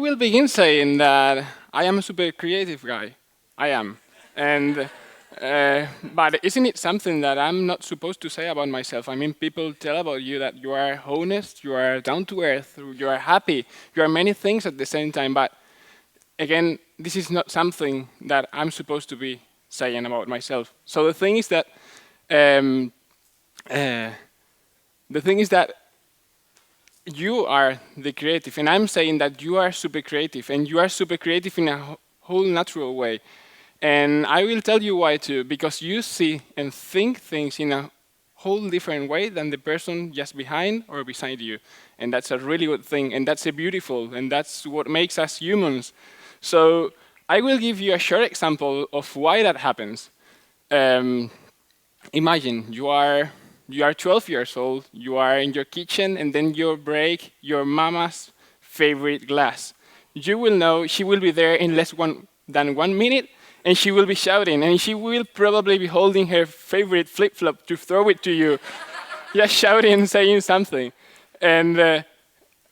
will begin saying that I am a super creative guy. I am. And but isn't it something that I'm not supposed to say about myself? I mean, people tell about you that you are honest, you are down to earth, you are happy, you are many things at the same time. But again, this is not something that I'm supposed to be saying about myself. So the thing is that um, uh, the thing is that you are the creative, and I'm saying that you are super creative, and you are super creative in a whole natural way. And I will tell you why too, because you see and think things in a whole different way than the person just behind or beside you. And that's a really good thing, and that's a beautiful, and that's what makes us humans. So I will give you a short example of why that happens. Um, Imagine you are 12 years old, you are in your kitchen, and then you break your mama's favorite glass. You will know she will be there in less than 1 minute, and she will be shouting, and she will probably be holding her favorite flip-flop to throw it to you, just shouting, saying something. And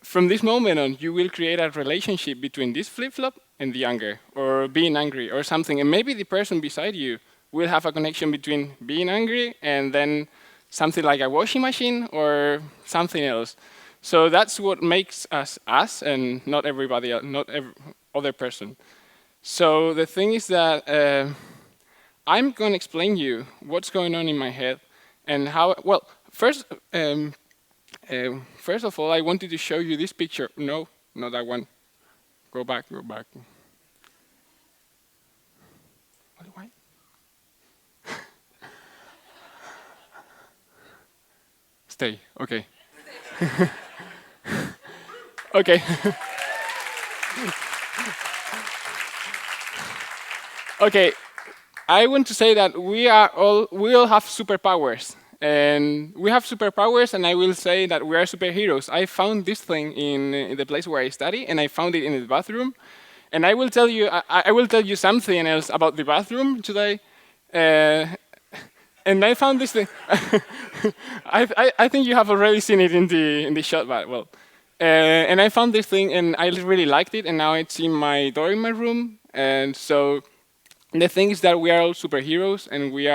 from this moment on, you will create a relationship between this flip-flop and the anger, or being angry, or something. And maybe the person beside you will have a connection between being angry and then something like a washing machine or something else. So that's what makes us us, and not everybody else, not every other person. So the thing is that I'm going to explain you what's going on in my head and how. Well, first of all, I wanted to show you this picture. No, not that one. Go back, go back. Why? Stay, okay. Okay. Okay, I want to say that we all have superpowers. And we have superpowers, and I will say that we are superheroes. I found this thing in the place where I study, and I found it in the bathroom. And I will tell you something else about the bathroom today. Uh, and I found this thing. I think you have already seen it in the shot, but well. And I found this thing, and I really liked it, and now it's in my door in my room. And so the thing is that we are all superheroes, and we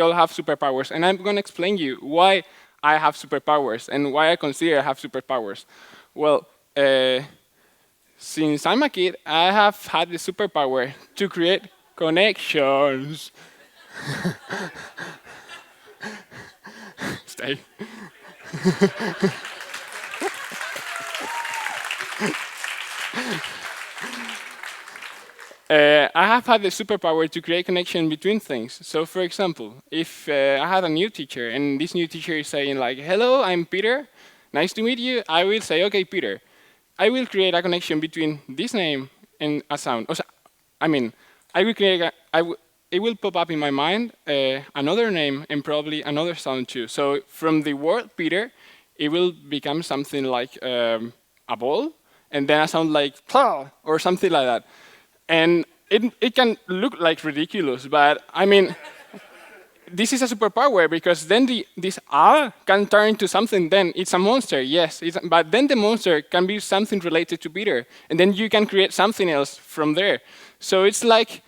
all have superpowers. And I'm going to explain you why I have superpowers and why I consider I have superpowers. Well, since I'm a kid, I have had the superpower to create connections. Stay. I have had the superpower to create connection between things. So, for example, if I had a new teacher, and this new teacher is saying like, "Hello, I'm Peter. Nice to meet you." I will say, "Okay, Peter." I will create a connection between this name and a sound. I mean, I will create. It will pop up in my mind another name and probably another sound too. So from the word Peter, it will become something like a ball, and then a sound like "plah" or something like that. And it can look like ridiculous, but I mean, this is a superpower because then this R can turn into something. Then it's a monster, yes, but then the monster can be something related to Peter, and then you can create something else from there. So it's like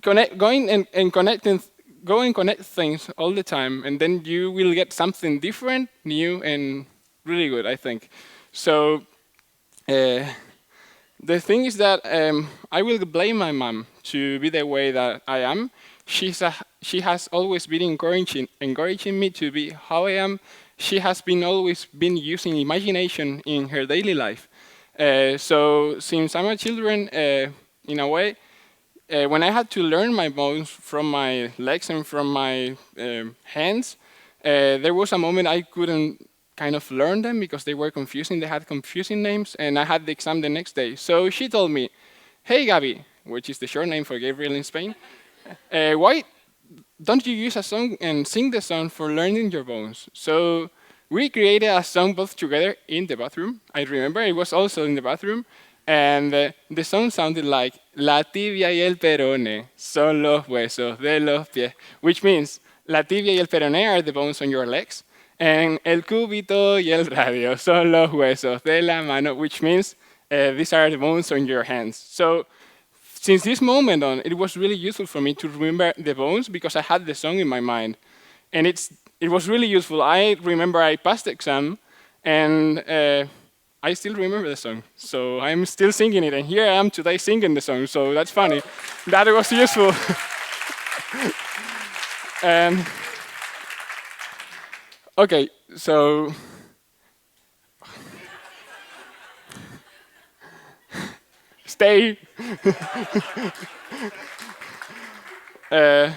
going and connecting, go and connect things all the time, and then you will get something different, new, and really good, I think. So. The thing is that I will blame my mom to be the way that I am. She has always been encouraging me to be how I am. She has always been using imagination in her daily life. So since I'm a children, in a way, when I had to learn my bones from my legs and from my hands, there was a moment I couldn't kind of learn them because they were confusing. They had confusing names, and I had the exam the next day. So she told me, "Hey, Gabi," which is the short name for Gabriel in Spain, "why don't you use a song and sing the song for learning your bones?" So we created a song both together in the bathroom. I remember it was also in the bathroom, and the song sounded like "La tibia y el perone son los huesos de los pies," which means la tibia y el perone are the bones on your legs, and el cúbito y el radio son los huesos de la mano, which means These are the bones on your hands. So since this moment on, it was really useful for me to remember the bones because I had the song in my mind. And it was really useful. I remember I passed the exam, and I still remember the song. So I'm still singing it, and here I am today singing the song. So that's funny. That was useful. And okay, so stay. uh,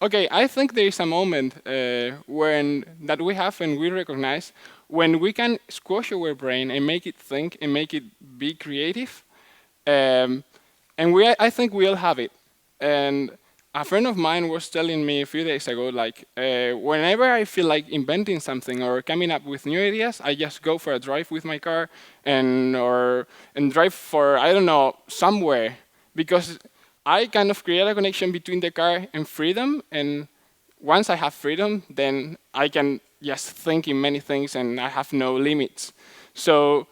okay, I think there is a moment when that we have and we recognize when we can squash our brain and make it think and make it be creative. Um, and I think we all have it. And a friend of mine was telling me a few days ago, like, whenever I feel like inventing something or coming up with new ideas, I just go for a drive with my car and drive for, I don't know, somewhere. Because I kind of create a connection between the car and freedom. And once I have freedom, then I can just think in many things and I have no limits. So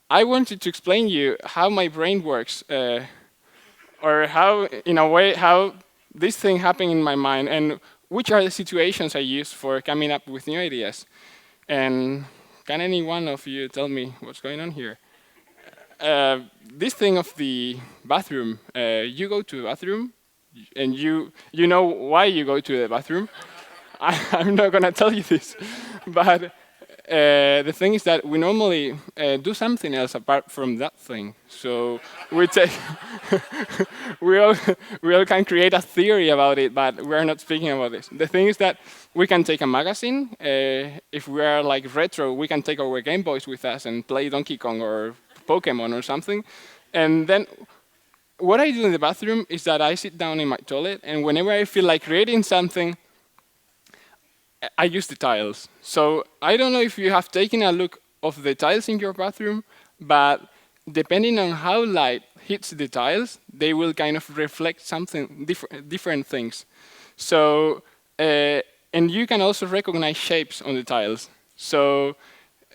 I wanted to explain you how my brain works, or how, in a way, how this thing happened in my mind, and which are the situations I use for coming up with new ideas. And can any one of you tell me what's going on here? This thing of the bathroom, you go to the bathroom, and you know why you go to the bathroom. I'm not gonna tell you this, but the thing is that we normally do something else apart from that thing. So we take we all we all can create a theory about it, but we are not speaking about this. The thing is that we can take a magazine. If we are like retro, we can take our Game Boys with us and play Donkey Kong or Pokemon or something. And then what I do in the bathroom is that I sit down in my toilet, and whenever I feel like creating something, I use the tiles. So I don't know if you have taken a look of the tiles in your bathroom, but depending on how light hits the tiles, they will kind of reflect something different things. So and you can also recognize shapes on the tiles. So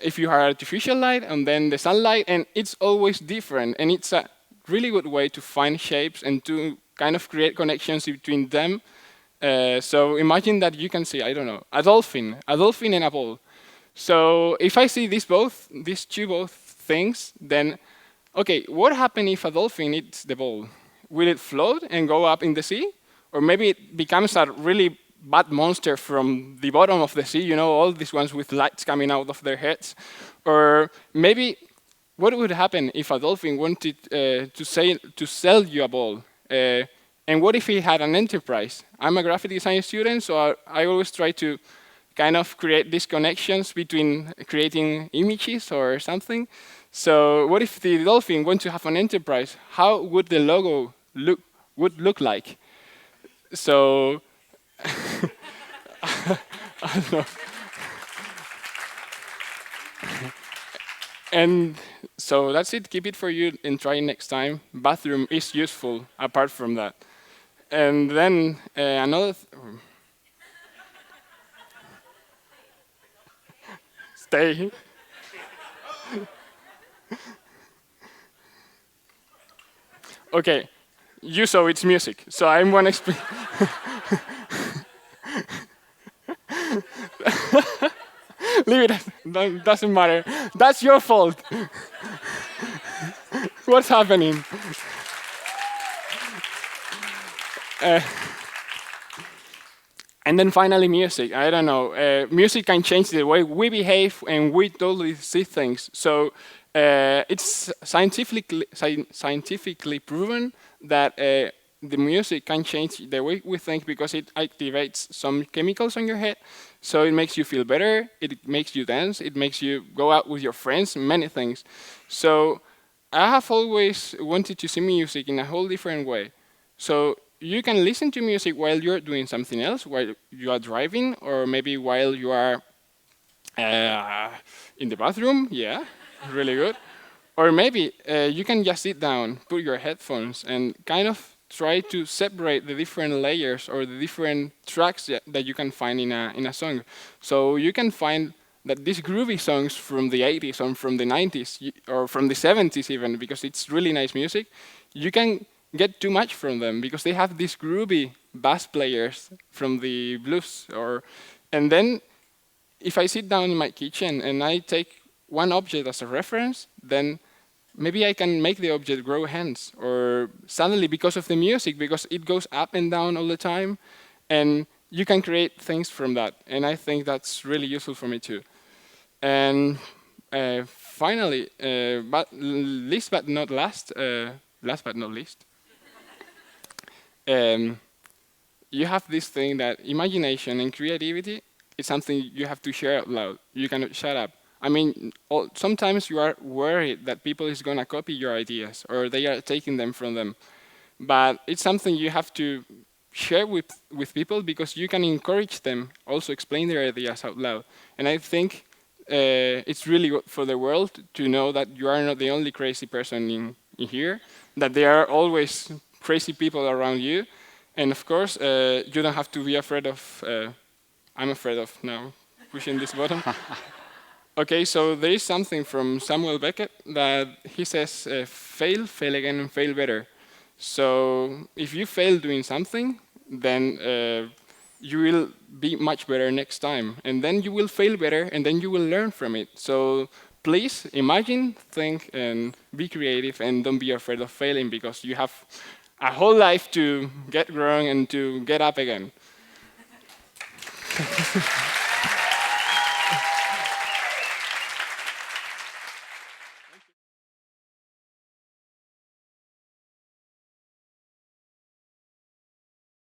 if you have artificial light and then the sunlight, and it's always different, and it's a really good way to find shapes and to kind of create connections between them. So imagine that you can see, I don't know, a dolphin and a ball. So if I see these two both things, then, okay, what happens if a dolphin eats the ball? Will it float and go up in the sea? Or maybe it becomes a really bad monster from the bottom of the sea, you know, all these ones with lights coming out of their heads. Or maybe, what would happen if a dolphin wanted to sell you a ball? And what if he had an enterprise? I'm a graphic design student, so I always try to kind of create these connections between creating images or something. So what if the dolphin wants to have an enterprise? How would the logo look like? So I don't know. And so that's it. Keep it for you and try it next time. Bathroom is useful apart from that. And then another. Stay. Okay, you saw it's music, so I'm gonna explain. Leave it. Doesn't matter. That's your fault. What's happening? Uh, And then finally, music. I don't know. Music can change the way we behave and we totally see things. So it's scientifically proven that the music can change the way we think because it activates some chemicals on your head. So it makes you feel better. It makes you dance. It makes you go out with your friends. Many things. So I have always wanted to see music in a whole different way. So you can listen to music while you're doing something else, while you are driving, or maybe while you are in the bathroom. Yeah, really good. Or maybe you can just sit down, put your headphones, and kind of try to separate the different layers or the different tracks that you can find in a song. So you can find that these groovy songs from the 80s or from the 90s or from the 70s even, because it's really nice music, you can get too much from them because they have these groovy bass players from the blues. And then if I sit down in my kitchen and I take one object as a reference, then maybe I can make the object grow hands, or suddenly because of the music, because it goes up and down all the time, and you can create things from that. And I think that's really useful for me too. And finally, last but not least, you have this thing that imagination and creativity is something you have to share out loud. You cannot shut up. I mean, sometimes you are worried that people is going to copy your ideas or they are taking them from them. But it's something you have to share with people because you can encourage them, also explain their ideas out loud. And I think it's really good for the world to know that you are not the only crazy person in here, that there are always crazy people around you. And of course, you don't have to be afraid of, I'm afraid of now pushing this button. Okay, so there is something from Samuel Beckett that he says, fail, fail again, and fail better. So if you fail doing something, then you will be much better next time. And then you will fail better, and then you will learn from it. So please imagine, think, and be creative, and don't be afraid of failing because you have a whole life to get growing and to get up again.